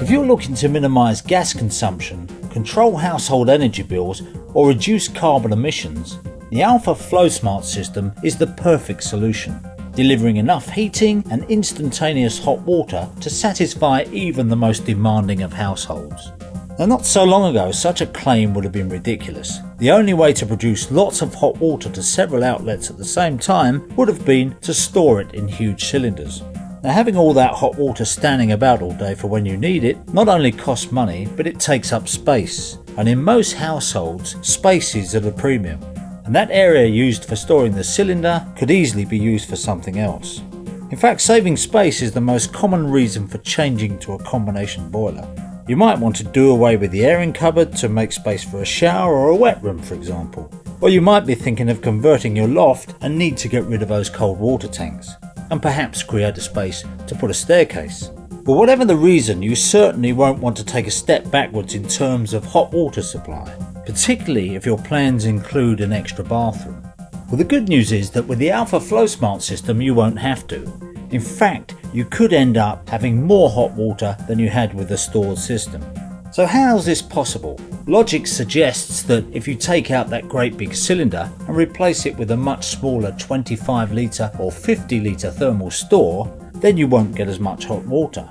If you're looking to minimise gas consumption, control household energy bills or reduce carbon emissions, the Alpha FlowSmart system is the perfect solution, delivering enough heating and instantaneous hot water to satisfy even the most demanding of households. Now, not so long ago, such a claim would have been ridiculous. The only way to produce lots of hot water to several outlets at the same time would have been to store it in huge cylinders. Now, having all that hot water standing about all day for when you need it not only costs money, but it takes up space. And in most households, space is at a premium. And that area used for storing the cylinder could easily be used for something else. In fact, saving space is the most common reason for changing to a combination boiler. You might want to do away with the airing cupboard to make space for a shower or a wet room, for example. Or you might be thinking of converting your loft and need to get rid of those cold water tanks, and perhaps create a space to put a staircase. But whatever the reason, you certainly won't want to take a step backwards in terms of hot water supply, particularly if your plans include an extra bathroom. Well, the good news is that with the Alpha FlowSmart system you won't have to. In fact, you could end up having more hot water than you had with the stored system. So how's this possible? Logic suggests that if you take out that great big cylinder and replace it with a much smaller 25 litre or 50 litre thermal store, then you won't get as much hot water.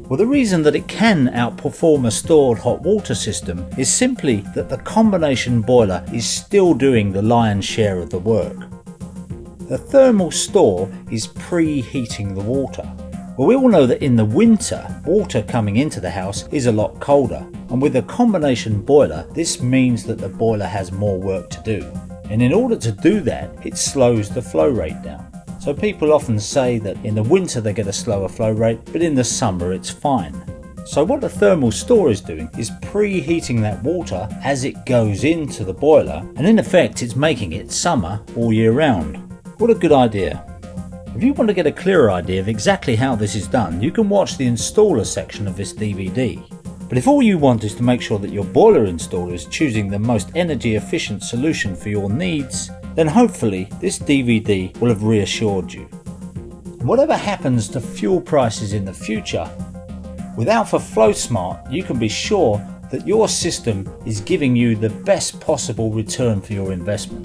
Well, the reason that it can outperform a stored hot water system is simply that the combination boiler is still doing the lion's share of the work. The thermal store is preheating the water. Well, we all know that in the winter, water coming into the house is a lot colder, and with a combination boiler, this means that the boiler has more work to do. And in order to do that, it slows the flow rate down. So people often say that in the winter they get a slower flow rate, but in the summer it's fine. So what the thermal store is doing is preheating that water as it goes into the boiler, and in effect it's making it summer all year round. What a good idea. If you want to get a clearer idea of exactly how this is done, you can watch the installer section of this DVD. But if all you want is to make sure that your boiler installer is choosing the most energy efficient solution for your needs, then hopefully this DVD will have reassured you. Whatever happens to fuel prices in the future, with Alpha FlowSmart you can be sure that your system is giving you the best possible return for your investment.